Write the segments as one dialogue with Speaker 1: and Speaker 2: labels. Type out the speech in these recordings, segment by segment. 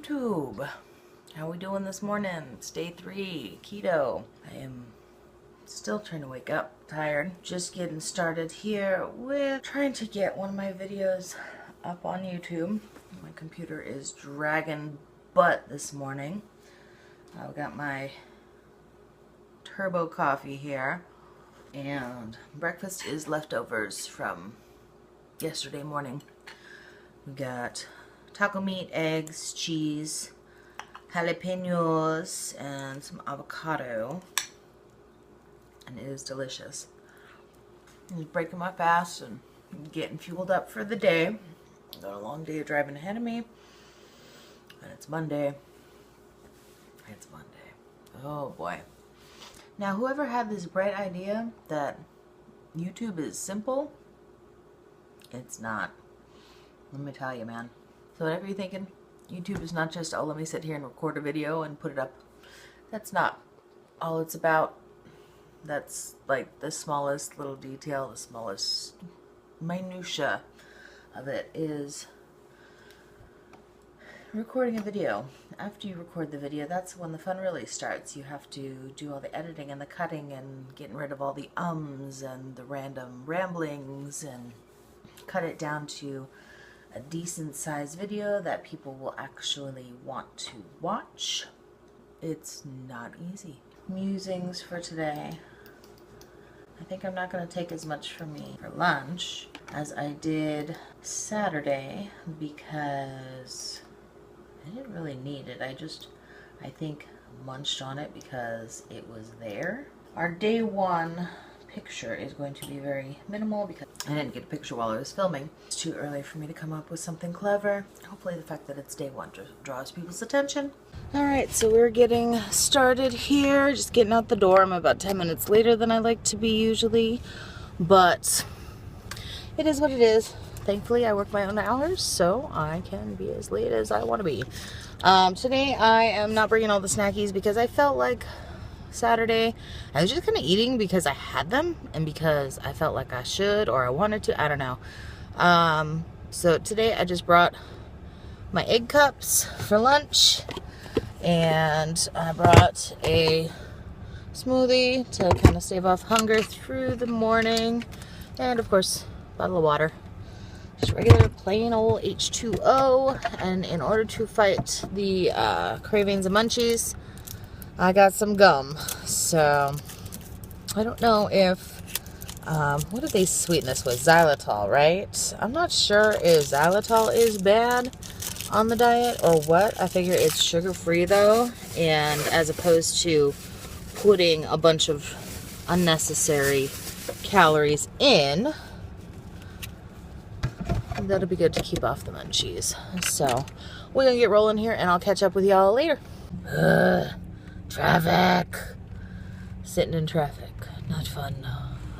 Speaker 1: YouTube. How we doing this morning? It's day 3, keto. I am still trying to wake up, tired. Just getting started here with trying to get one of my videos up on YouTube. My computer is dragging butt this morning. I've got my turbo coffee here, and breakfast is leftovers from yesterday morning. We got taco meat, eggs, cheese, jalapenos, and some avocado, and it is delicious. I'm just breaking my fast and getting fueled up for the day. I've got a long day of driving ahead of me, and it's Monday. It's Monday. Oh boy. Now, whoever had this bright idea that YouTube is simple, it's not. Let me tell you, man. So whatever you're thinking, YouTube is not just, oh, let me sit here and record a video and put it up. That's not all it's about. That's like the smallest little detail, the smallest minutia of it is recording a video. After you record the video, that's when the fun really starts. You have to do all the editing and the cutting and getting rid of all the ums and the random ramblings and cut it down to a decent sized video that people will actually want to watch. It's not easy. Musings for today. I think I'm not going to take as much for me for lunch as I did Saturday because I didn't really need it. I think munched on it because it was there. Our day 1 picture is going to be very minimal because I didn't get a picture while I was filming. It's too early for me to come up with something clever. Hopefully the fact that it's day 1 just draws people's attention. Alright, so we're getting started here. Just getting out the door. I'm about 10 minutes later than I like to be usually, but it is what it is. Thankfully, I work my own hours, so I can be as late as I want to be. Today, I am not bringing all the snackies because I felt like Saturday, I was just kind of eating because I had them and because I felt like I should or I wanted to. I don't know. So today, I just brought my egg cups for lunch, and I brought a smoothie to kind of stave off hunger through the morning, and of course, a bottle of water. Just regular plain old H2O. And in order to fight the cravings and munchies, I got some gum. So I don't know if what did they sweeten this with? Xylitol, right? I'm not sure if xylitol is bad on the diet or what. I figure it's sugar-free though, and as opposed to putting a bunch of unnecessary calories in, that'll be good to keep off the munchies. So we're gonna get rolling here and I'll catch up with y'all later. Traffic. Sitting in traffic. Not fun.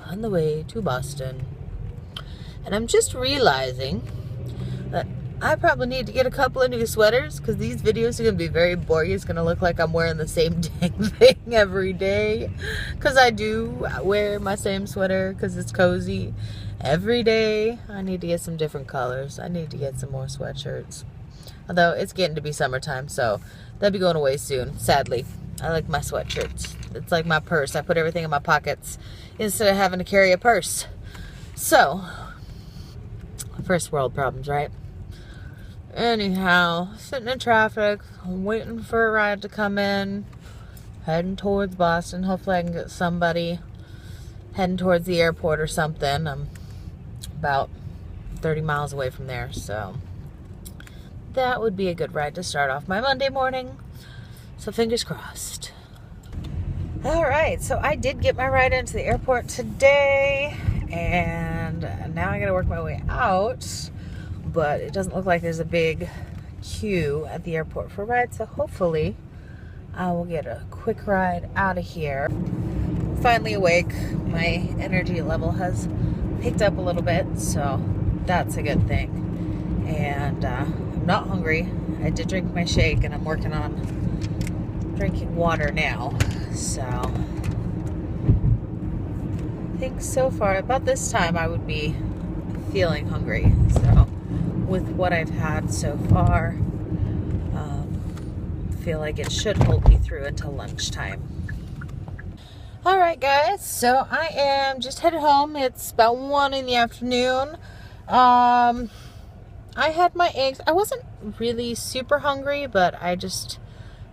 Speaker 1: On the way to Boston. And I'm just realizing that I probably need to get a couple of new sweaters because these videos are going to be very boring. It's going to look like I'm wearing the same dang thing every day. Because I do wear my same sweater because it's cozy every day. I need to get some different colors. I need to get some more sweatshirts. Although it's getting to be summertime, so that'll be going away soon, sadly. I like my sweatshirts. It's like my purse. I put everything in my pockets instead of having to carry a purse. So, first world problems, right? Anyhow, sitting in traffic, waiting for a ride to come in, heading towards Boston. Hopefully I can get somebody heading towards the airport or something. I'm about 30 miles away from there, so that would be a good ride to start off my Monday morning. So fingers crossed. Alright, so I did get my ride into the airport today, and now I gotta work my way out, but it doesn't look like there's a big queue at the airport for rides, so hopefully I will get a quick ride out of here. Finally awake. My energy level has picked up a little bit, so that's a good thing. And I'm not hungry. I did drink my shake, and I'm working on drinking water now. So I think so far about this time I would be feeling hungry. So with what I've had so far, feel like it should hold me through until lunchtime. All right, guys, so I am just headed home. It's about 1 in the afternoon. I had my eggs. I wasn't really super hungry, but I just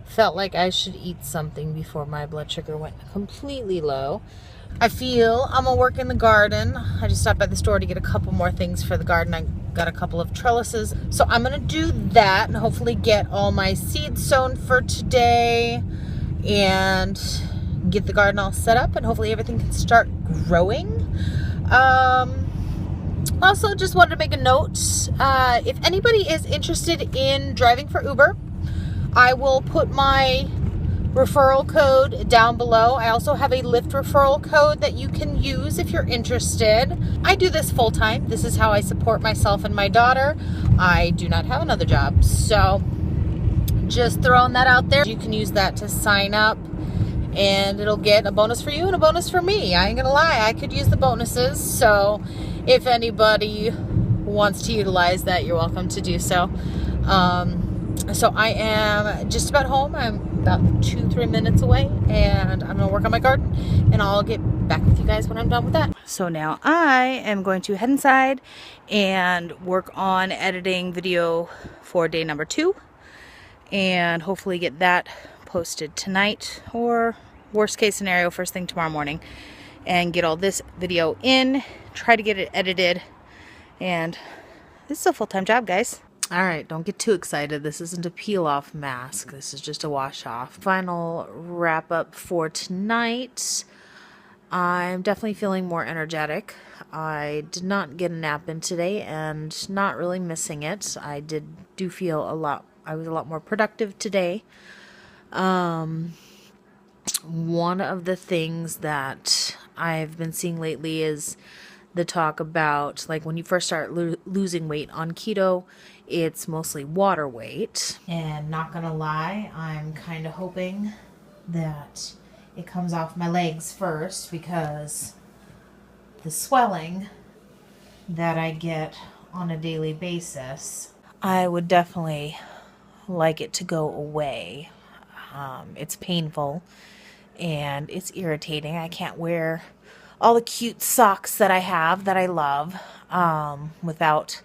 Speaker 1: felt like I should eat something before my blood sugar went completely low. I'm gonna work in the garden. I just stopped by the store to get a couple more things for the garden. I got a couple of trellises. So I'm gonna do that and hopefully get all my seeds sown for today and get the garden all set up, and hopefully everything can start growing. Also, just wanted to make a note. If anybody is interested in driving for Uber, I will put my referral code down below. I also have a Lyft referral code that you can use if you're interested. I do this full time. This is how I support myself and my daughter. I do not have another job. So just throwing that out there. You can use that to sign up, and it'll get a bonus for you and a bonus for me. I ain't gonna lie, I could use the bonuses. So if anybody wants to utilize that, you're welcome to do so. So I am just about home. I'm about 2-3 minutes away, and I'm gonna work on my garden, and I'll get back with you guys when I'm done with that. So now I am going to head inside and work on editing video for day number 2, and hopefully get that posted tonight, or worst case scenario, first thing tomorrow morning, and get all this video in, try to get it edited. And this is a full-time job, guys. All right, don't get too excited. This isn't a peel-off mask. This is just a wash-off. Final wrap-up for tonight. I'm definitely feeling more energetic. I did not get a nap in today, and not really missing it. I do feel I was a lot more productive today. One of the things that I've been seeing lately is the talk about, like, when you first start losing weight on keto, it's mostly water weight. And not gonna lie, I'm kind of hoping that it comes off my legs first, because the swelling that I get on a daily basis, I would definitely like it to go away. It's painful and it's irritating. I can't wear all the cute socks that I have that I love without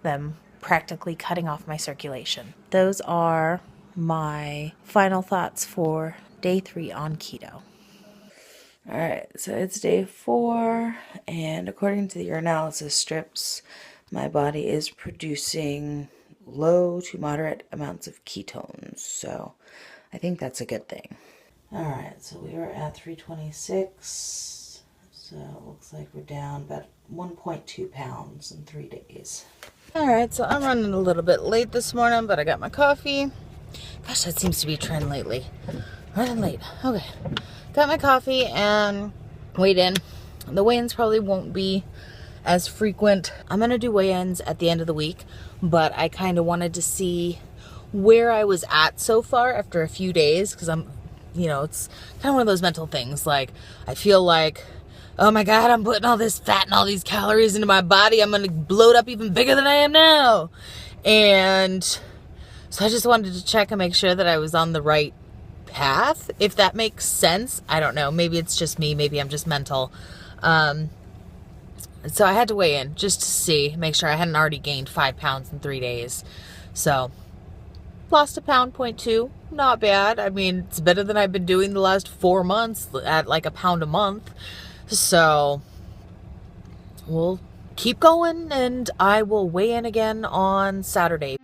Speaker 1: them practically cutting off my circulation. Those are my final thoughts for day 3 on keto. All right, so it's day 4, and according to the urinalysis strips, my body is producing low to moderate amounts of ketones, so I think that's a good thing. All right, so we were at 326, so it looks like we're down about 1.2 pounds in 3 days. All right, so I'm running a little bit late this morning, but I got my coffee. Gosh, that seems to be a trend lately. Running late. Okay, got my coffee and weighed in. The weigh-ins probably won't be as frequent. I'm gonna do weigh-ins at the end of the week, but I kind of wanted to see where I was at so far after a few days, because it's kind of one of those mental things. Like, I feel like, oh my God, I'm putting all this fat and all these calories into my body. I'm gonna bloat up even bigger than I am now. And so I just wanted to check and make sure that I was on the right path, if that makes sense. I don't know. Maybe it's just me. Maybe I'm just mental. So I had to weigh in just to see, make sure I hadn't already gained 5 pounds in 3 days. So lost 1.2 pounds. Not bad. I mean, it's better than I've been doing the last 4 months at like 1 pound a month. So we'll keep going, and I will weigh in again on Saturday.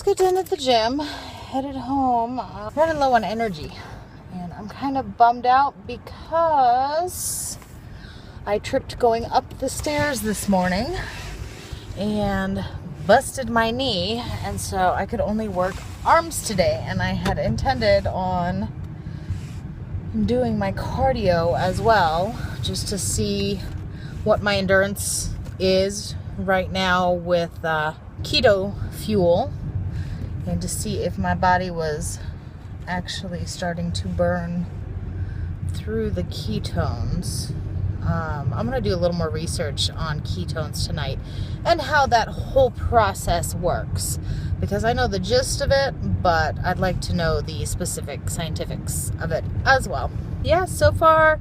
Speaker 1: just got done at the gym, headed home. I'm running low on energy, and I'm kind of bummed out because I tripped going up the stairs this morning and busted my knee, and so I could only work arms today, and I had intended on doing my cardio as well, just to see what my endurance is right now with keto fuel, and to see if my body was actually starting to burn through the ketones. I'm going to do a little more research on ketones tonight and how that whole process works, because I know the gist of it, but I'd like to know the specific scientifics of it as well. Yeah, so far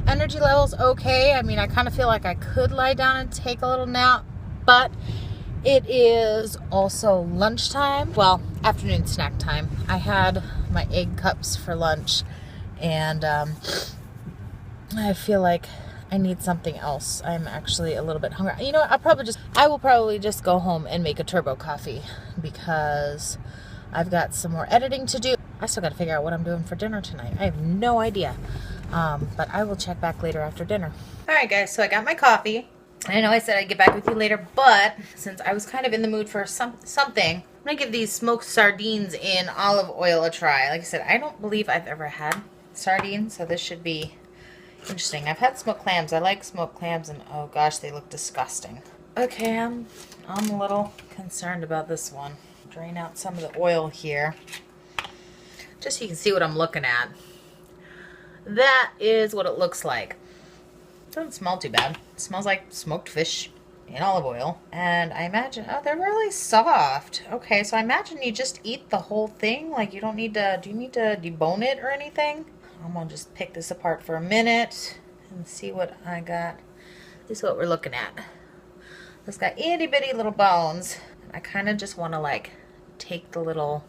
Speaker 1: energy levels okay. I mean, I kind of feel like I could lie down and take a little nap, but it is also lunchtime. Well, afternoon snack time. I had my egg cups for lunch, and I feel like I need something else. I'm actually a little bit hungry. You know what? I will probably just go home and make a turbo coffee, because I've got some more editing to do. I still got to figure out what I'm doing for dinner tonight. I have no idea. But I will check back later after dinner. All right, guys. So I got my coffee. I know I said I'd get back with you later, but since I was kind of in the mood for something, I'm going to give these smoked sardines in olive oil a try. Like I said, I don't believe I've ever had sardines, so this should be interesting. I've had smoked clams. I like smoked clams, and oh gosh, they look disgusting. Okay, I'm a little concerned about this one. Drain out some of the oil here, just so you can see what I'm looking at. That is what it looks like. Doesn't smell too bad. It smells like smoked fish in olive oil. And I imagine, oh, they're really soft. Okay, so I imagine you just eat the whole thing. Like, you don't need to, do you need to debone it or anything? I'm gonna just pick this apart for a minute and see what I got. This is what we're looking at. It's got itty bitty little bones. I kind of just want to like take the little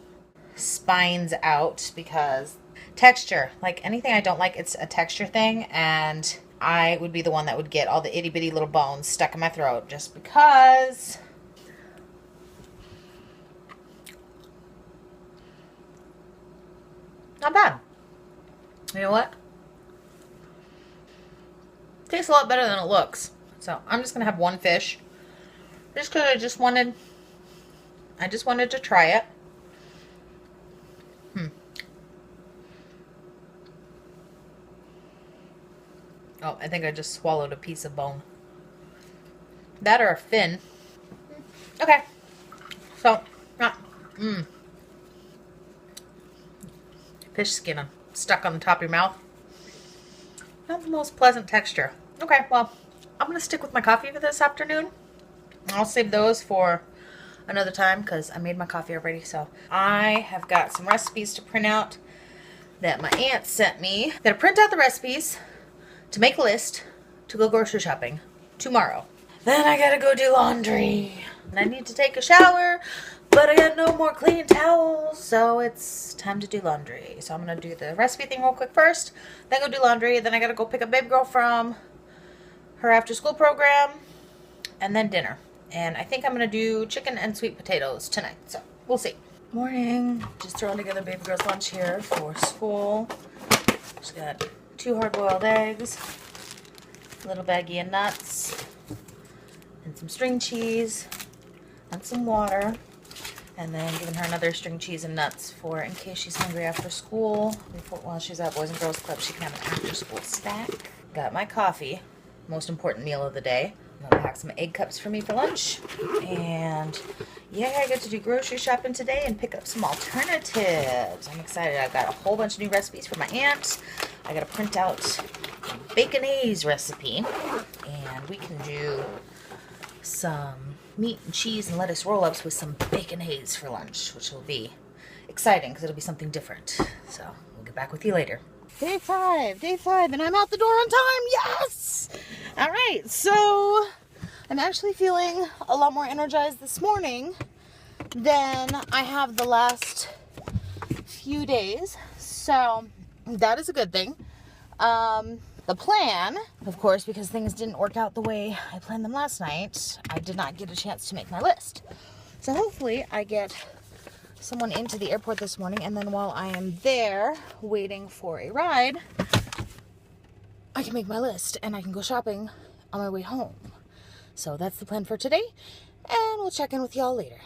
Speaker 1: spines out, because texture, like anything I don't like, it's a texture thing, and I would be the one that would get all the itty bitty little bones stuck in my throat just because. Not bad. You know what? Tastes a lot better than it looks. So I'm just gonna have one fish, just because I just wanted to try it. Oh, I think I just swallowed a piece of bone. That or a fin. Okay. So, fish skin stuck on the top of your mouth. Not the most pleasant texture. Okay, well, I'm going to stick with my coffee for this afternoon. I'll save those for another time because I made my coffee already. So I have got some recipes to print out that my aunt sent me. I'm going to print out the recipes to make a list to go grocery shopping tomorrow. Then I gotta go do laundry. And I need to take a shower, but I got no more clean towels, so it's time to do laundry. So I'm gonna do the recipe thing real quick first, then go do laundry, then I gotta go pick up baby girl from her after school program, and then dinner. And I think I'm gonna do chicken and sweet potatoes tonight, so we'll see. Morning. Just throwing together baby girl's lunch here for school. She's got 2 hard-boiled eggs, a little baggie of nuts, and some string cheese, and some water, and then giving her another string cheese and nuts for in case she's hungry after school. While she's at Boys and Girls Club, she can have an after-school snack. Got my coffee, most important meal of the day. I'm gonna pack some egg cups for me for lunch, and yeah, I get to do grocery shopping today and pick up some alternatives. I'm excited. I've got a whole bunch of new recipes for my aunt. I gotta print out a baconaise recipe, and we can do some meat and cheese and lettuce roll-ups with some baconaise for lunch, which will be exciting because it'll be something different. So we'll get back with you later. Day 5, and I'm out the door on time. Yes! All right, so I'm actually feeling a lot more energized this morning than I have the last few days. So that is a good thing. The plan, of course, because things didn't work out the way I planned them last night, I did not get a chance to make my list. So hopefully I get someone into the airport this morning, and then while I am there waiting for a ride, I can make my list and I can go shopping on my way home. So that's the plan for today, and we'll check in with y'all later.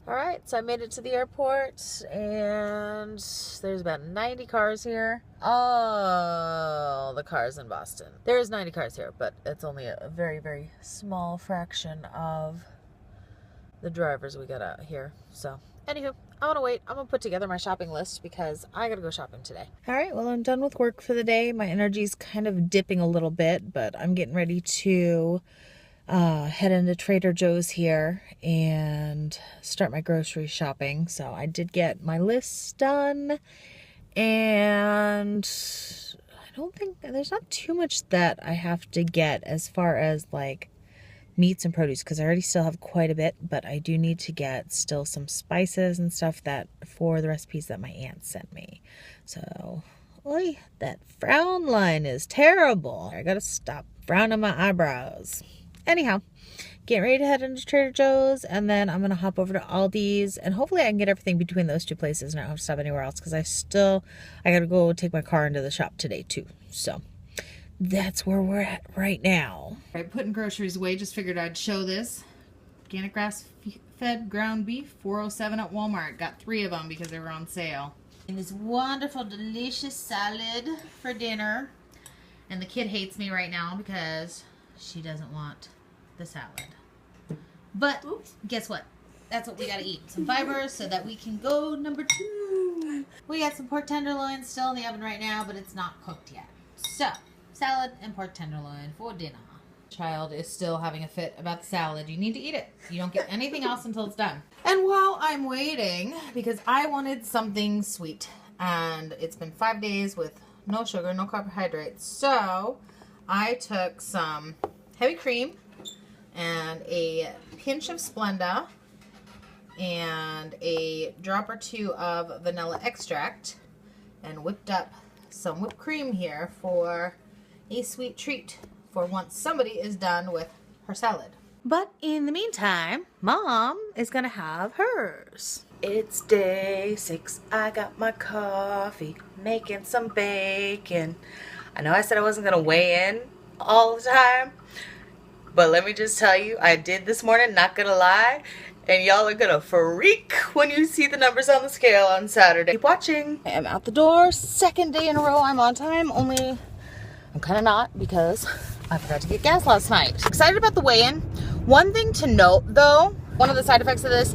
Speaker 1: All right, so I made it to the airport, and there's about 90 cars here. All the cars in Boston. There's 90 cars here, but it's only a very, very small fraction of the drivers we got out here. So, anywho, I'm gonna wait. I'm gonna put together my shopping list because I gotta go shopping today. All right, well, I'm done with work for the day. My energy's kind of dipping a little bit, but I'm getting ready to head into Trader Joe's here and start my grocery shopping. So I did get my lists done, and I don't think there's not too much that I have to get as far as like meats and produce, because I already still have quite a bit, but I do need to get still some spices and stuff that for the recipes that my aunt sent me. So, oy, that frown line is terrible. I gotta stop frowning my eyebrows. Anyhow, getting ready to head into Trader Joe's, and then I'm going to hop over to Aldi's, and hopefully I can get everything between those two places and I don't have to stop anywhere else, because I got to go take my car into the shop today too. So that's where we're at right now. All right, putting groceries away, just figured I'd show this. Organic grass-fed ground beef, $4.07 at Walmart. Got 3 of them because they were on sale. And this wonderful, delicious salad for dinner. And the kid hates me right now because she doesn't want the salad. But guess what? That's what we gotta eat. Some fibers so that we can go number 2. We got some pork tenderloin still in the oven right now, but it's not cooked yet. So, salad and pork tenderloin for dinner. Child is still having a fit about the salad. You need to eat it. You don't get anything else until it's done. And while I'm waiting, because I wanted something sweet, and it's been 5 days with no sugar, no carbohydrates, so I took some heavy cream and a pinch of Splenda and a drop or 2 of vanilla extract and whipped up some whipped cream here for a sweet treat for once somebody is done with her salad. But in the meantime, Mom is gonna have hers. It's day 6. I got my coffee, making some bacon. I know I said I wasn't gonna weigh in all the time, but let me just tell you, I did this morning, not gonna lie, and y'all are gonna freak when you see the numbers on the scale on Saturday. Keep watching. I am out the door, 2nd day in a row I'm on time, only I'm kind of not because I forgot to get gas last night. Excited about the weigh-in. One thing to note though, one of the side effects of this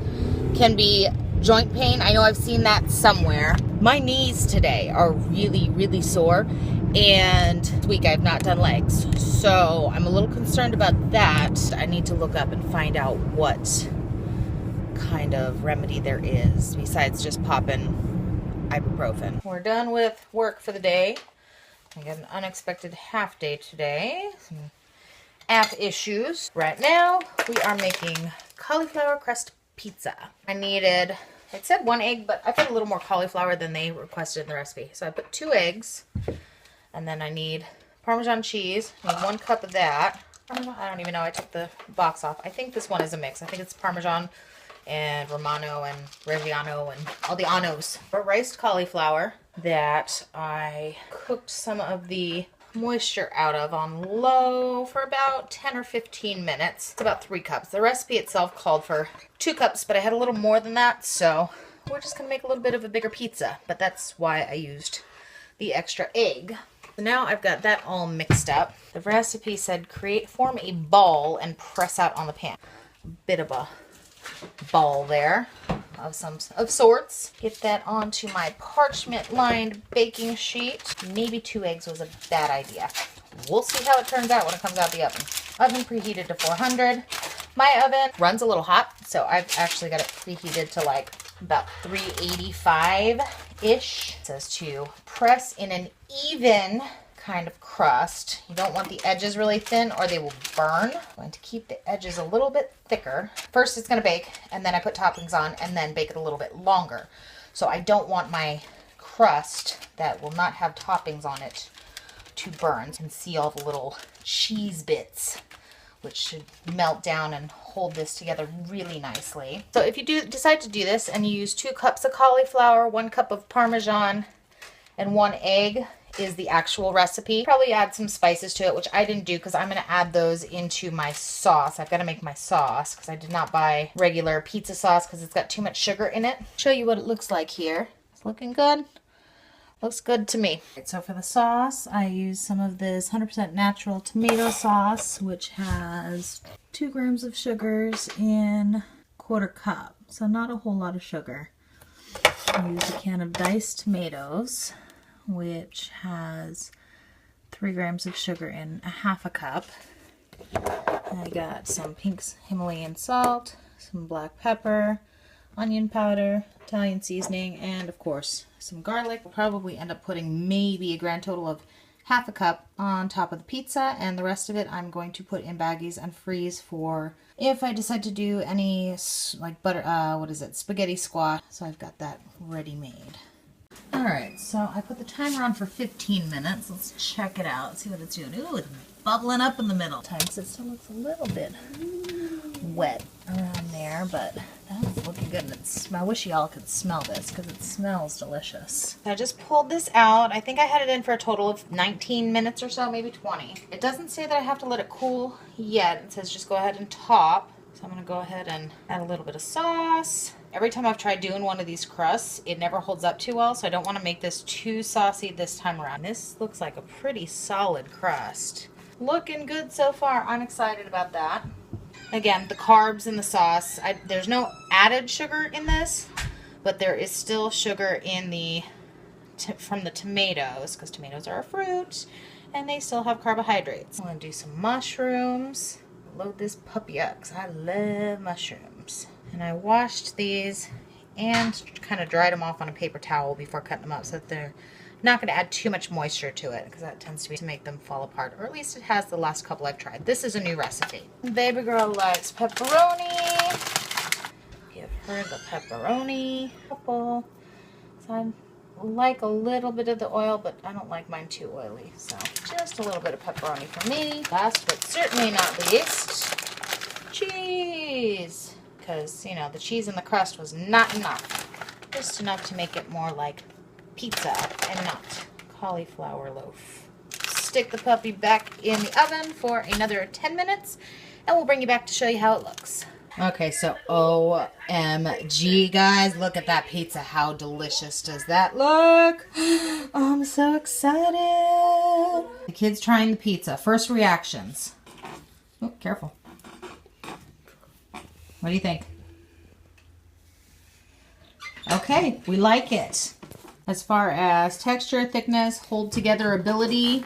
Speaker 1: can be joint pain. I know I've seen that somewhere. My knees today are really, really sore, and this week I've not done legs. So I'm a little concerned about that. I need to look up and find out what kind of remedy there is besides just popping ibuprofen. We're done with work for the day. I got an unexpected half day today. Some app issues. Right now, we are making cauliflower crust pizza. I needed, it said 1 egg, but I put a little more cauliflower than they requested in the recipe. So I put 2 eggs, and then I need Parmesan cheese. I need 1 cup of that. I don't even know, I took the box off. I think this one is a mix. I think it's Parmesan and Romano and Reggiano and all the anos. Riced cauliflower that I cooked some of the moisture out of on low for about 10 or 15 minutes. It's about 3 cups. The recipe itself called for 2 cups, but I had a little more than that, so we're just gonna make a little bit of a bigger pizza, but that's why I used the extra egg. So now I've got that all mixed up. The recipe said form a ball and press out on the pan. A bit of a ball there of sorts. Get that onto my parchment lined baking sheet. Maybe 2 eggs was a bad idea. We'll see how it turns out when it comes out the oven. Oven preheated to 400. My oven runs a little hot, so I've actually got it preheated to like about 385-ish. It says to press in an even kind of crust. You don't want the edges really thin or they will burn. I'm going to keep the edges a little bit thicker. First it's going to bake, and then I put toppings on and then bake it a little bit longer. So I don't want my crust that will not have toppings on it to burn. You can see all the little cheese bits
Speaker 2: which should melt down and hold this together really nicely. So if you do decide to do this and you use 2 cups of cauliflower, 1 cup of Parmesan, and 1 egg is the actual recipe. Probably add some spices to it, which I didn't do because I'm going to add those into my sauce. I've got to make my sauce because I did not buy regular pizza sauce because it's got too much sugar in it. Show you what it looks like here. It's looking good. Looks good to me. So for the sauce, I use some of this 100% natural tomato sauce, which has 2 grams of sugars in 1/4 cup. So not a whole lot of sugar. I use a can of diced tomatoes, which has 3 grams of sugar in 1/2 cup. I got some pink Himalayan salt, some black pepper, onion powder, Italian seasoning, and of course some garlic. We'll probably end up putting maybe a grand total of 1/2 cup on top of the pizza, and the rest of it I'm going to put in baggies and freeze for if I decide to do any like spaghetti squash. So I've got that ready made. Alright, so I put the timer on for 15 minutes. Let's check it out, see what it's doing. Ooh, it's bubbling up in the middle. Times it still looks a little bit wet around there, but that's looking good. And I wish y'all could smell this because it smells delicious. I just pulled this out. I think I had it in for a total of 19 minutes or so, maybe 20. It doesn't say that I have to let it cool yet. It says just go ahead and top. So I'm going to go ahead and add a little bit of sauce. Every time I've tried doing one of these crusts, it never holds up too well, so I don't want to make this too saucy this time around. This looks like a pretty solid crust. Looking good so far. I'm excited about that. Again, the carbs in the sauce, there's no added sugar in this, but there is still sugar in from the tomatoes, because tomatoes are a fruit, and they still have carbohydrates. I'm going to do some mushrooms. Load this puppy up, because I love mushrooms. And I washed these and kind of dried them off on a paper towel before cutting them up so that they're not going to add too much moisture to it, because that tends to make them fall apart, or at least it has the last couple I've tried. This is a new recipe. Baby girl likes pepperoni. Give her the pepperoni. Couple. So I like a little bit of the oil, but I don't like mine too oily, so just a little bit of pepperoni for me. Last but certainly not least, cheese. Because, you know, the cheese in the crust was not enough. Just enough to make it more like pizza and not cauliflower loaf. Stick the puppy back in the oven for another 10 minutes, and we'll bring you back to show you how it looks. Okay, so OMG, guys, look at that pizza. How delicious does that look? Oh, I'm so excited. The kid's trying the pizza. First reactions. Oh, careful. What do you think? Okay, we like it. As far as texture, thickness, hold together ability,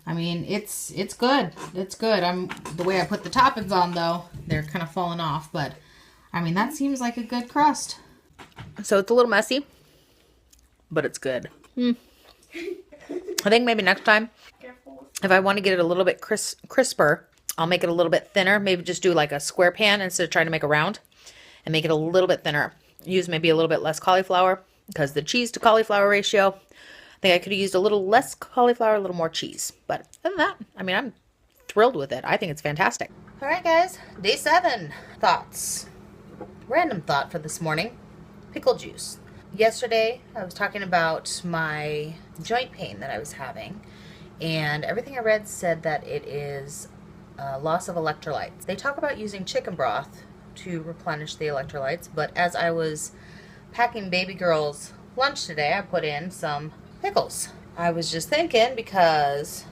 Speaker 2: I mean, it's good. It's good. The way I put the toppings on, though, they're kind of falling off, but I mean, that seems like a good crust.
Speaker 1: So it's a little messy, but it's good. I think maybe next time, if I want to get it a little bit crisper, I'll make it a little bit thinner. Maybe just do like a square pan instead of trying to make a round, and make it a little bit thinner. Use maybe a little bit less cauliflower, because the cheese to cauliflower ratio, I think I could have used a little less cauliflower, a little more cheese. But other than that, I mean, I'm thrilled with it. I think it's fantastic.
Speaker 2: All right, guys, day 7 thoughts. Random thought for this morning, pickle juice. Yesterday, I was talking about my joint pain that I was having, and everything I read said that it is loss of electrolytes. They talk about using chicken broth to replenish the electrolytes, but as I was packing baby girl's lunch today, I put in some pickles. I was just thinking, because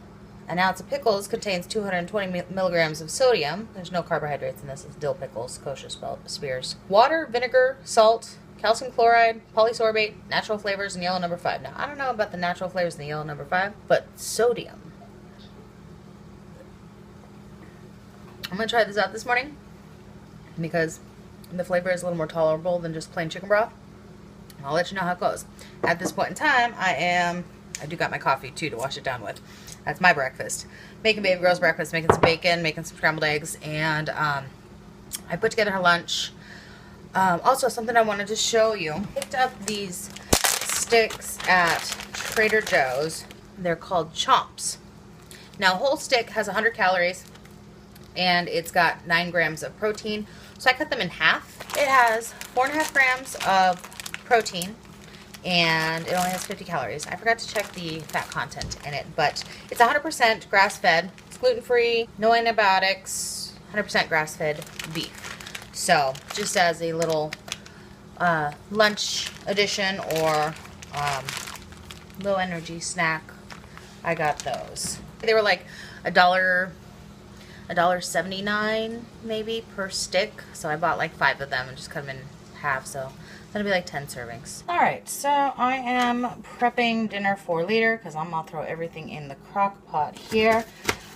Speaker 2: an ounce of pickles contains 220 milligrams of sodium. There's no carbohydrates in this. It's dill pickles, kosher spears. Water, vinegar, salt, calcium chloride, polysorbate, natural flavors, and yellow number 5. Now, I don't know about the natural flavors and the yellow number 5, but sodium. I'm going to try this out this morning because the flavor is a little more tolerable than just plain chicken broth. I'll let you know how it goes. At this point in time, I do got my coffee too to wash it down with. That's my breakfast. Making baby girl's breakfast, making some bacon, making some scrambled eggs, and I put together her lunch. Also, something I wanted to show you. Picked up these sticks at Trader Joe's. They're called Chomps. Now, a whole stick has 100 calories. and it's got 9 grams of protein. So I cut them in half. It has 4.5 grams of protein, and it only has 50 calories. I forgot to check the fat content in it, but it's 100% grass-fed. It's gluten-free, no antibiotics, 100% grass-fed beef. So just as a little lunch addition or low energy snack, I got those. They were like $1.79 maybe per stick, so I bought like 5 of them and just cut them in half, so that'll be like 10 servings. All right, so I am prepping dinner for later because I'm gonna throw everything in the crock pot here.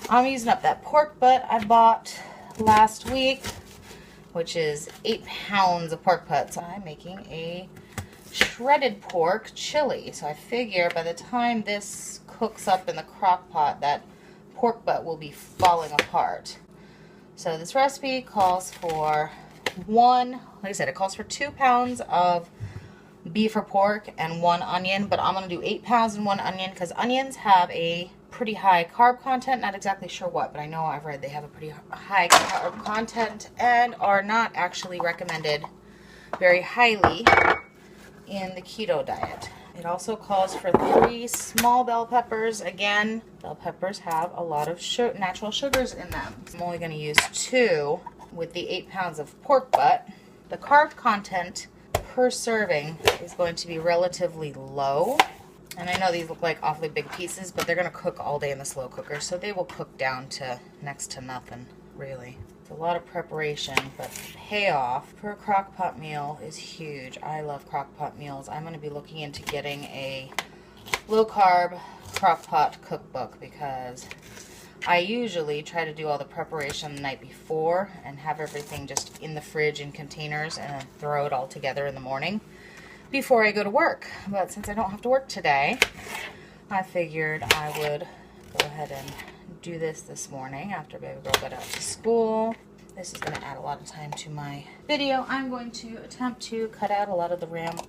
Speaker 2: I'm using up that pork butt I bought last week, which is 8 pounds of pork butt. So I'm making a shredded pork chili. So I figure by the time this cooks up in the crock pot, that pork butt will be falling apart. So this recipe calls for like I said, it calls for 2 pounds of beef or pork and 1 onion, but I'm going to do 8 pounds and 1 onion because onions have a pretty high carb content. Not exactly sure what, but I know I've read they have a pretty high carb content and are not actually recommended very highly in the keto diet. It also calls for 3 small bell peppers. Again, bell peppers have a lot of natural sugars in them. I'm only going to use 2 with the 8 pounds of pork butt. The carb content per serving is going to be relatively low. And I know these look like awfully big pieces, but they're going to cook all day in the slow cooker, so they will cook down to next to nothing, really. It's a lot of preparation, but the payoff for a crock pot meal is huge. I love crock pot meals. I'm going to be looking into getting a low carb crock pot cookbook because I usually try to do all the preparation the night before and have everything just in the fridge in containers and then throw it all together in the morning before I go to work. But since I don't have to work today, I figured I would go ahead and do this morning after baby girl got out to school. This is going to add a lot of time to my video. I'm going to attempt to cut out a lot of the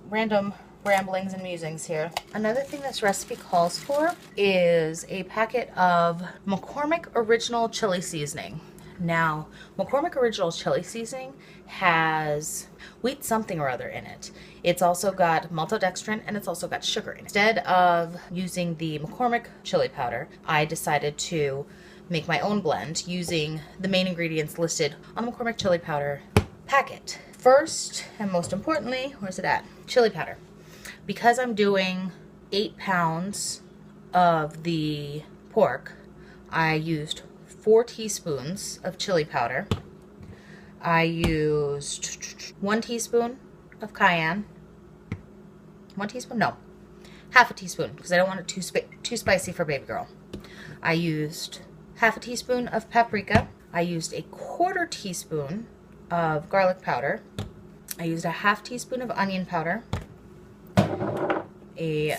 Speaker 2: random ramblings and musings here. Another thing this recipe calls for is a packet of McCormick Original Chili Seasoning. Now, McCormick Original Chili Seasoning has wheat something or other in it. It's also got maltodextrin and it's also got sugar in it. Instead of using the McCormick chili powder, I decided to make my own blend using the main ingredients listed on the McCormick chili powder packet. First, and most importantly, where's it at? Chili powder. Because I'm doing 8 pounds of the pork, I used 4 teaspoons of chili powder. I used 1 teaspoon of cayenne. 1 teaspoon? No. Half a teaspoon, because I don't want it too spicy for baby girl. I used half a teaspoon of paprika. I used a 1/4 teaspoon of garlic powder. I used a half teaspoon of onion powder, a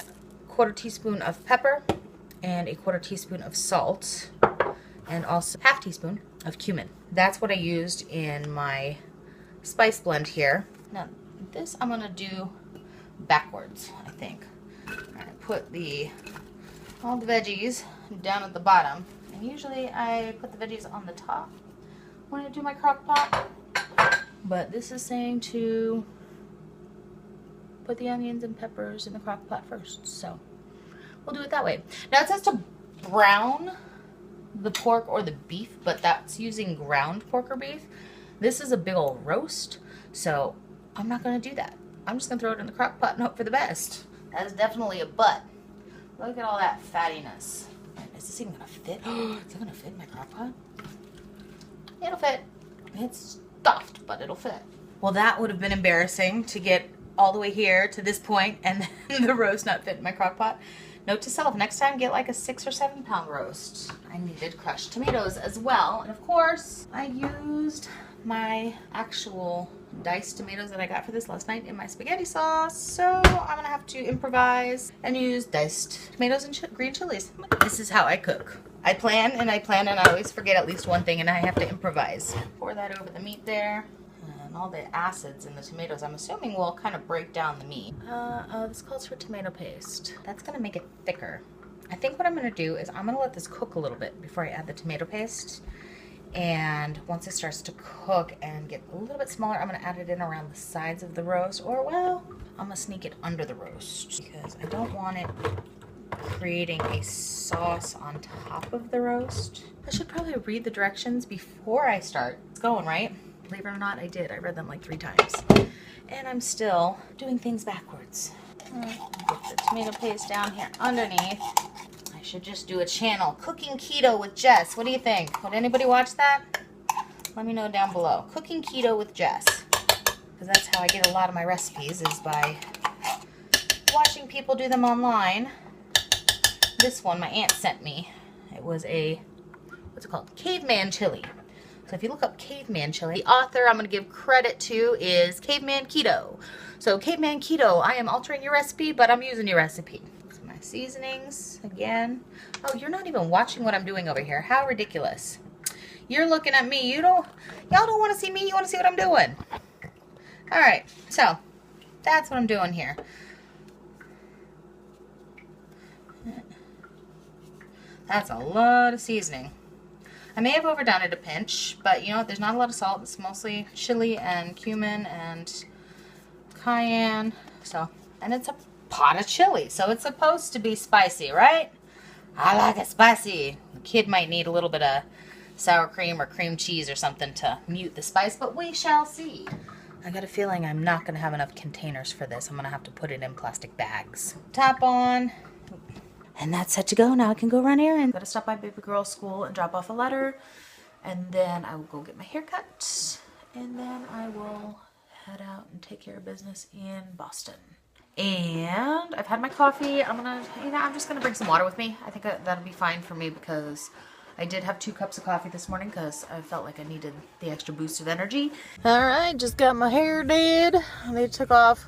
Speaker 2: 1/4 teaspoon of pepper, and a 1/4 teaspoon of salt, and also half teaspoon of cumin. That's what I used in my spice blend here. Now this I'm gonna do backwards, I think. I put all the veggies down at the bottom, and usually I put the veggies on the top when I do my crock pot, but this is saying to put the onions and peppers in the crock pot first, so we'll do it that way. Now it says to brown the pork or the beef, but that's using ground pork or beef. This is a big old roast, so I'm not going to do that. I'm just going to throw it in the crock pot and hope for the best. That is definitely a butt. Look at all that fattiness. Is this even going to fit? Is it going to fit in my crock pot? It'll fit. It's stuffed, but it'll fit. Well, that would have been embarrassing to get all the way here to this point and then the roast not fit in my crock pot. Note to self, next time get like a 6 or 7 pound roast. I needed crushed tomatoes as well. And of course, I used my actual diced tomatoes that I got for this last night in my spaghetti sauce. So I'm gonna have to improvise and use diced tomatoes and green chilies. This is how I cook. I plan and I always forget at least one thing and I have to improvise. Pour that over the meat there. And all the acids in the tomatoes, I'm assuming, will kind of break down the meat. This calls for tomato paste. That's gonna make it thicker. I think what I'm gonna do is I'm gonna let this cook a little bit before I add the tomato paste. And once it starts to cook and get a little bit smaller, I'm going to add it in around the sides of the roast. Or, well, I'm going to sneak it under the roast because I don't want it creating a sauce on top of the roast. I should probably read the directions before I start. It's going, right? Believe it or not, I did. I read them like 3 times. And I'm still doing things backwards. Get the tomato paste down here underneath. I should just do a channel, Cooking Keto with Jess. What do you think? Would anybody watch that? Let me know down below. Cooking Keto with Jess. Because that's how I get a lot of my recipes, is by watching people do them online. This one my aunt sent me. It was a, what's it called? Caveman chili. So if you look up Caveman chili, the author I'm going to give credit to is Caveman Keto. So Caveman Keto, I am altering your recipe, but I'm using your recipe. So my seasonings, again. Oh, you're not even watching what I'm doing over here. How ridiculous. You're looking at me. Y'all don't want to see me. You want to see what I'm doing. All right, so that's what I'm doing here. That's a lot of seasoning. I may have overdone it a pinch, but you know what? There's not a lot of salt. It's mostly chili and cumin and cayenne. So, and it's a pot of chili, so it's supposed to be spicy, right? I like it spicy. The kid might need a little bit of sour cream or cream cheese or something to mute the spice, but we shall see. I got a feeling I'm not going to have enough containers for this. I'm going to have to put it in plastic bags. Top on. And that's set to go. Now I can go run errands.
Speaker 1: Gotta stop by baby girl's school and drop off a letter, and then I will go get my hair cut, and then I will head out and take care of business in Boston. And I've had my coffee. I'm just gonna bring some water with me. I think that'll be fine for me because I did have 2 cups of coffee this morning because I felt like I needed the extra boost of energy. All right, just got my hair did. They took off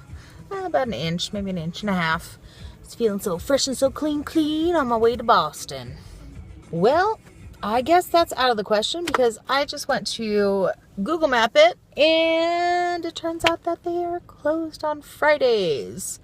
Speaker 1: about an inch, maybe an inch and a half. It's feeling so fresh and so clean on my way to Boston. Well, I guess that's out of the question because I just went to Google Map it and it turns out that they are closed on Fridays.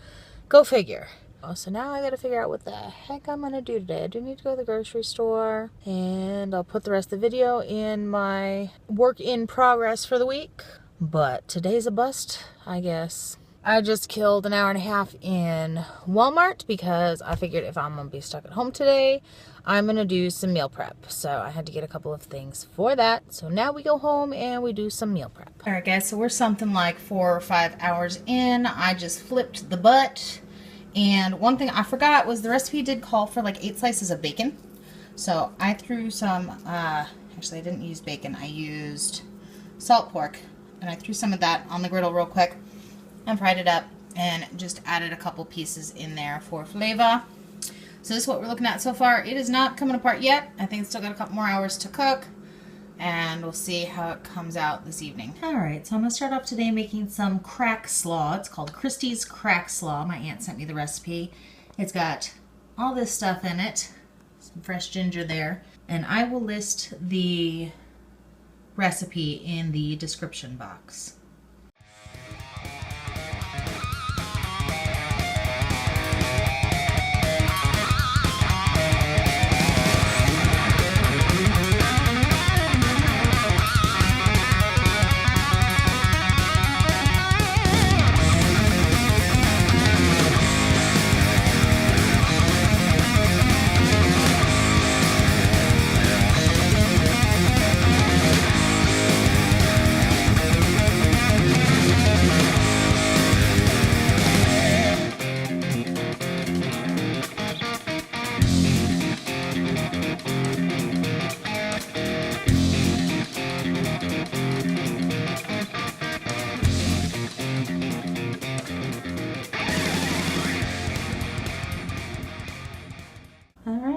Speaker 1: Go figure. Oh, so now I gotta figure out what the heck I'm gonna do today. I do need to go to the grocery store, and I'll put the rest of the video in my work in progress for the week. But today's a bust, I guess. I just killed an hour and a half in Walmart because I figured if I'm going to be stuck at home today, I'm going to do some meal prep. So I had to get a couple of things for that. So now we go home and we do some meal prep. All right, guys, so we're something like 4 or 5 hours in. I just flipped the butt. And one thing I forgot was the recipe did call for like 8 slices of bacon. So I threw some, actually I didn't use bacon. I used salt pork. And I threw some of that on the griddle real quick and fried it up and just added a couple pieces in there for flavor. So this is what we're looking at so far. It is not coming apart yet. I think it's still got a couple more hours to cook, and we'll see how it comes out this evening. All right, so I'm gonna start off today making some crack slaw. It's called Christie's Crack Slaw. My aunt sent me the recipe. It's got all this stuff in it, some fresh ginger there, and I will list the recipe in the description box.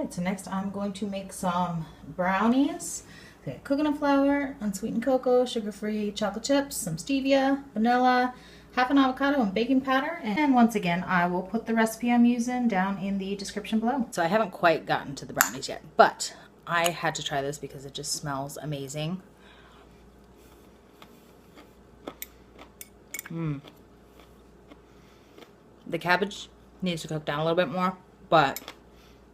Speaker 1: So next I'm going to make some brownies. Okay, coconut flour, unsweetened cocoa, sugar-free chocolate chips, some stevia, vanilla, half an avocado and baking powder. And once again, I will put the recipe I'm using down in the description below. So I haven't quite gotten to the brownies yet, but I had to try this because it just smells amazing. The cabbage needs to cook down a little bit more, but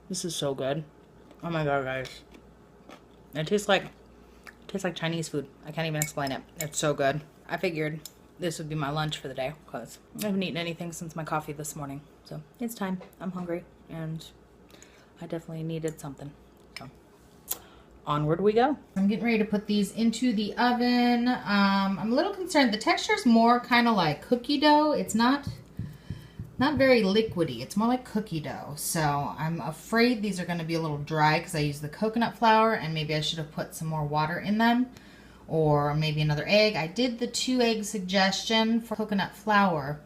Speaker 1: this is so good. Oh my god, guys. It tastes
Speaker 2: Tastes like Chinese food. I can't even explain it. It's so good. I figured this would be my lunch for the day because I haven't eaten anything since my coffee this morning. So it's time. I'm hungry and I definitely needed something. So onward we go. I'm getting ready to put these into the oven. I'm a little concerned. The texture is more kind of like cookie dough. It's not very liquidy. It's more like cookie dough. So I'm afraid these are going to be a little dry because I used the coconut flour and maybe I should have put some more water in them or maybe another egg. I did the 2-egg suggestion for coconut flour.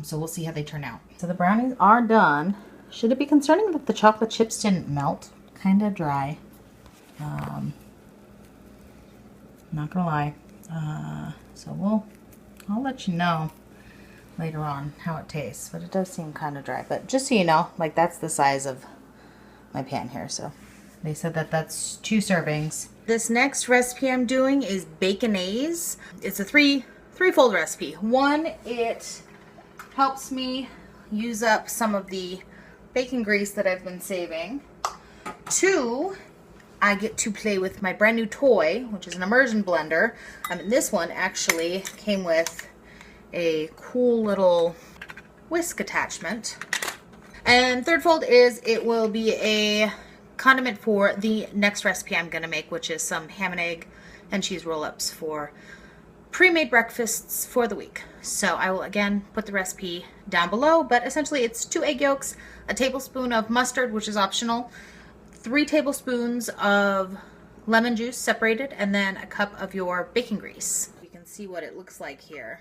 Speaker 2: So we'll see how they turn out. So the brownies are done. Should it be concerning that the chocolate chips didn't melt? Kind of dry. Not gonna lie. So I'll let you know later on how it tastes, but it does seem kind of dry. But just so you know, like that's the size of my pan here. So they said that that's 2 servings. This next recipe I'm doing is baconaise. It's a threefold recipe. One, it helps me use up some of the bacon grease that I've been saving. 2, I get to play with my brand new toy, which is an immersion blender. This one actually came with a cool little whisk attachment. And third fold is it will be a condiment for the next recipe I'm going to make, which is some ham and egg and cheese roll-ups for pre-made breakfasts for the week. So I will again put the recipe down below, but essentially it's 2 egg yolks, a tablespoon of mustard, which is optional, 3 tablespoons of lemon juice separated, and then a cup of your bacon grease. You can see what it looks like here.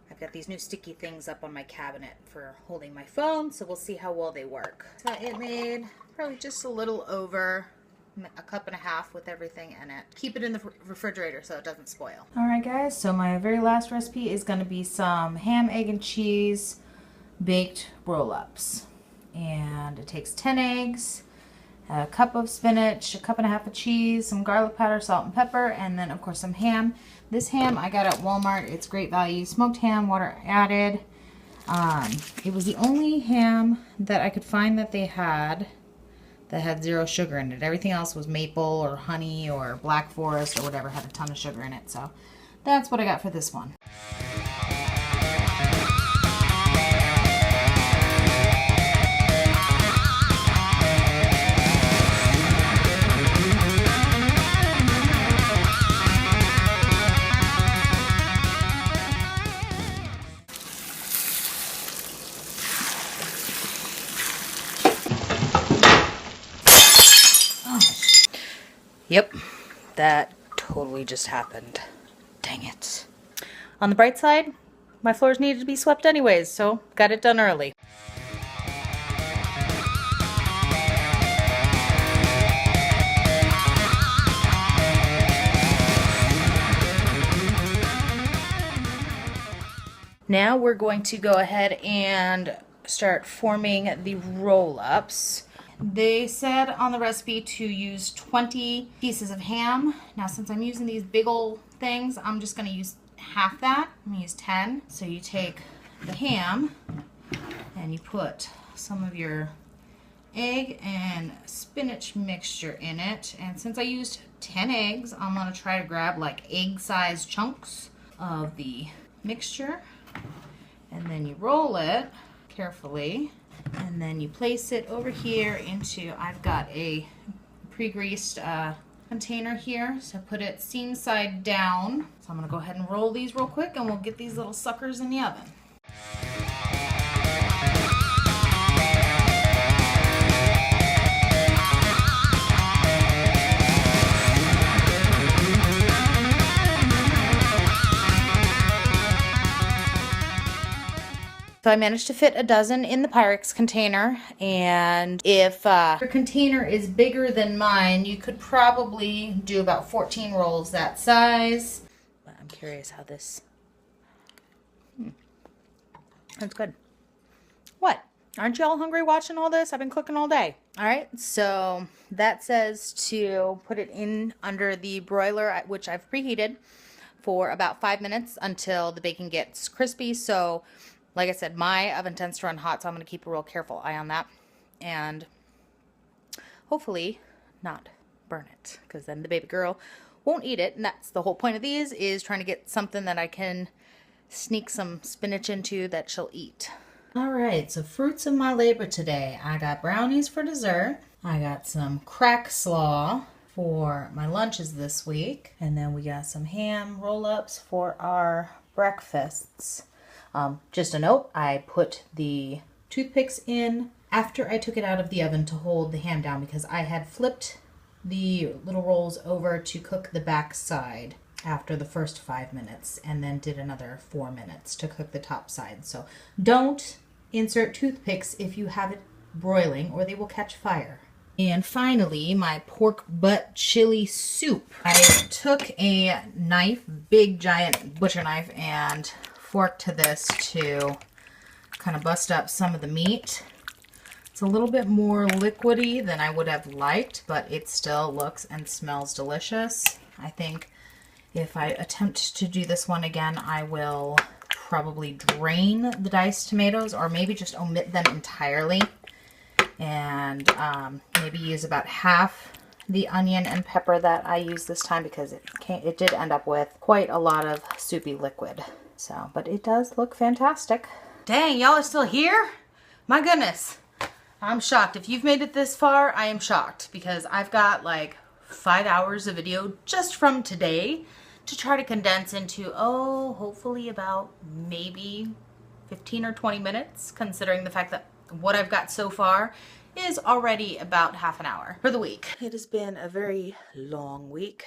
Speaker 2: I've got these new sticky things up on my cabinet for holding my phone, so we'll see how well they work. So it made probably just a little over a cup and a half with everything in it. Keep it in the refrigerator so it doesn't spoil. Alright guys, so my very last recipe is going to be some ham, egg, and cheese baked roll-ups. And it takes 10 eggs, a cup of spinach, a cup and a half of cheese, some garlic powder, salt and pepper, and then of course some ham. This ham I got at Walmart. It's great value. Smoked ham, water added. It was the only ham that I could find that they had that had 0 sugar in it. Everything else was maple or honey or black forest or whatever, had a ton of sugar in it. So that's what I got for this one. Yep, that totally just happened. Dang it. On the bright side, my floors needed to be swept anyways, so got it done early. Now we're going to go ahead and start forming the roll-ups. They said on the recipe to use 20 pieces of ham. Now since I'm using these big old things, I'm just going to use half that. I'm going to use 10. So you take the ham and you put some of your egg and spinach mixture in it. And since I used 10 eggs, I'm going to try to grab like egg-sized chunks of the mixture. And then you roll it carefully. And then you place it over here into, I've got a pre-greased container here. So put it seam side down. So I'm going to go ahead and roll these real quick and we'll get these little suckers in the oven. So I managed to fit a dozen in the Pyrex container, and if your container is bigger than mine, you could probably do about 14 rolls that size. But I'm curious how this... That's good. What? Aren't you all hungry watching all this? I've been cooking all day. All right, so that says to put it in under the broiler, which I've preheated, for about 5 minutes until the bacon gets crispy. So like I said, my oven tends to run hot, so I'm going to keep a real careful eye on that. And hopefully not burn it, because then the baby girl won't eat it. And that's the whole point of these, is trying to get something that I can sneak some spinach into that she'll eat. All right, so fruits of my labor today. I got brownies for dessert. I got some crack slaw for my lunches this week. And then we got some ham roll-ups for our breakfasts. Just a note, I put the toothpicks in after I took it out of the oven to hold the ham down because I had flipped the little rolls over to cook the back side after the first 5 minutes and then did another 4 minutes to cook the top side. So don't insert toothpicks if you have it broiling or they will catch fire. And finally, my pork butt chili soup. I took a knife, big giant butcher knife, and fork to this to kind of bust up some of the meat. It's a little bit more liquidy than I would have liked, but it still looks and smells delicious. I think if I attempt to do this one again, I will probably drain the diced tomatoes or maybe just omit them entirely and maybe use about half the onion and pepper that I used this time because it did end up with quite a lot of soupy liquid. So, but it does look fantastic. Dang, y'all are still here? My goodness. I'm shocked. If you've made it this far, I am shocked because I've got like 5 hours of video just from today to try to condense into, hopefully about maybe 15 or 20 minutes, considering the fact that what I've got so far is already about half an hour for the week. It has been a very long week.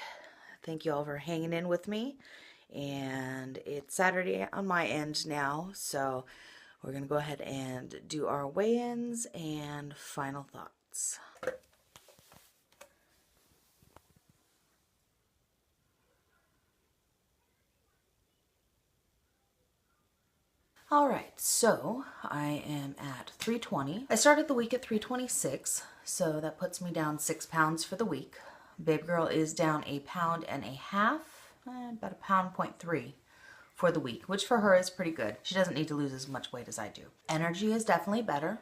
Speaker 2: Thank you all for hanging in with me. And it's Saturday on my end now, so we're going to go ahead and do our weigh-ins and final thoughts. Alright, so I am at 320. I started the week at 326, so that puts me down 6 pounds for the week. Baby girl is down 1.5 pounds, about 1.3 pounds for the week, which for her is pretty good. She doesn't need to lose as much weight as I do. Energy is definitely better.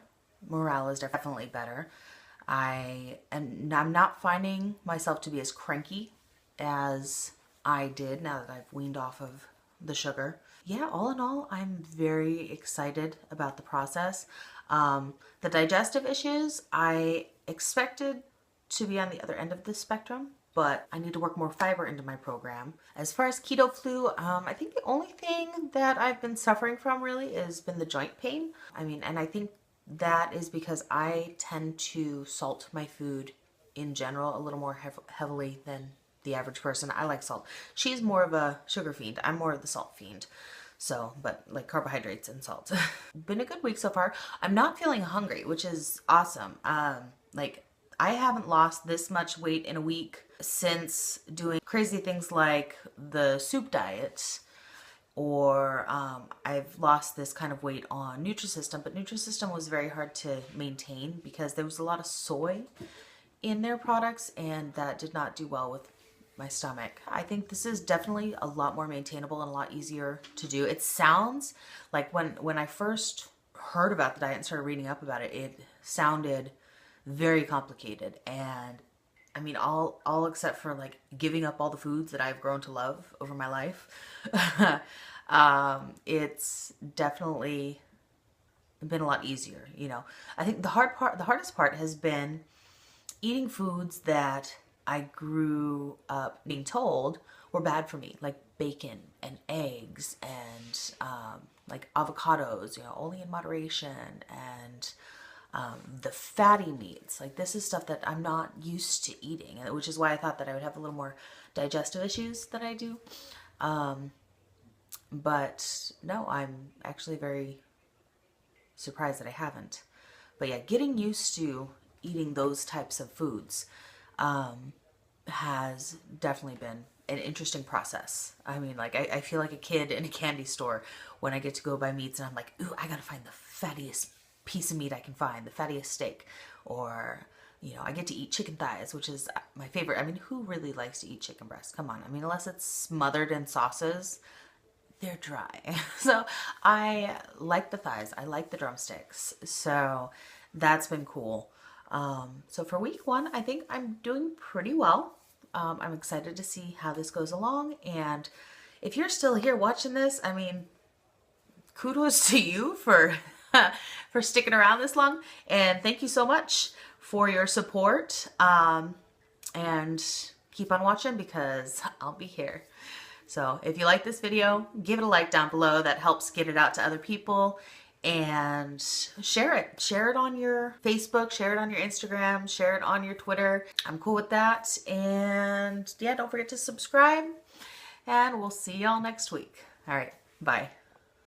Speaker 2: Morale is definitely better. I'm not finding myself to be as cranky as I did now that I've weaned off of the sugar. Yeah, all in all, I'm very excited about the process. The digestive issues, I expected to be on the other end of the spectrum, but I need to work more fiber into my program. As far as keto flu, I think the only thing that I've been suffering from really has been the joint pain. And I think that is because I tend to salt my food in general a little more heavily than the average person. I like salt. She's more of a sugar fiend. I'm more of the salt fiend. So, but like carbohydrates and salt. Been a good week so far. I'm not feeling hungry, which is awesome. Like I haven't lost this much weight in a week since doing crazy things like the soup diet, or I've lost this kind of weight on Nutrisystem, but Nutrisystem was very hard to maintain because there was a lot of soy in their products and that did not do well with my stomach. I think this is definitely a lot more maintainable and a lot easier to do. It sounds like when I first heard about the diet and started reading up about it, it sounded very complicated. And I mean, all except for like giving up all the foods that I've grown to love over my life. It's definitely been a lot easier, you know. I think the hardest part has been eating foods that I grew up being told were bad for me, like bacon and eggs and like avocados, you know, only in moderation, and the fatty meats. Like this is stuff that I'm not used to eating, which is why I thought that I would have a little more digestive issues than I do. But no, I'm actually very surprised that I haven't. But yeah, getting used to eating those types of foods has definitely been an interesting process. I mean, like I feel like a kid in a candy store when I get to go buy meats and I'm like, ooh, I gotta find the fattiest piece of meat I can find, the fattiest steak. Or, you know, I get to eat chicken thighs, which is my favorite. I mean, who really likes to eat chicken breast? Come on. I mean, unless it's smothered in sauces, they're dry. So I like the thighs. I like the drumsticks. So that's been cool. So for week 1, I think I'm doing pretty well.
Speaker 1: I'm excited to see how this goes along. And if you're still here watching this, I mean, kudos to you for for sticking around this long, and thank you so much for your support. And keep on watching because I'll be here. So if you like this video, give it a like down below. That helps get it out to other people. And share it. Share it on your Facebook, share it on your Instagram, share it on your Twitter. I'm cool with that. And yeah, don't forget to subscribe. And we'll see y'all next week. All right, bye.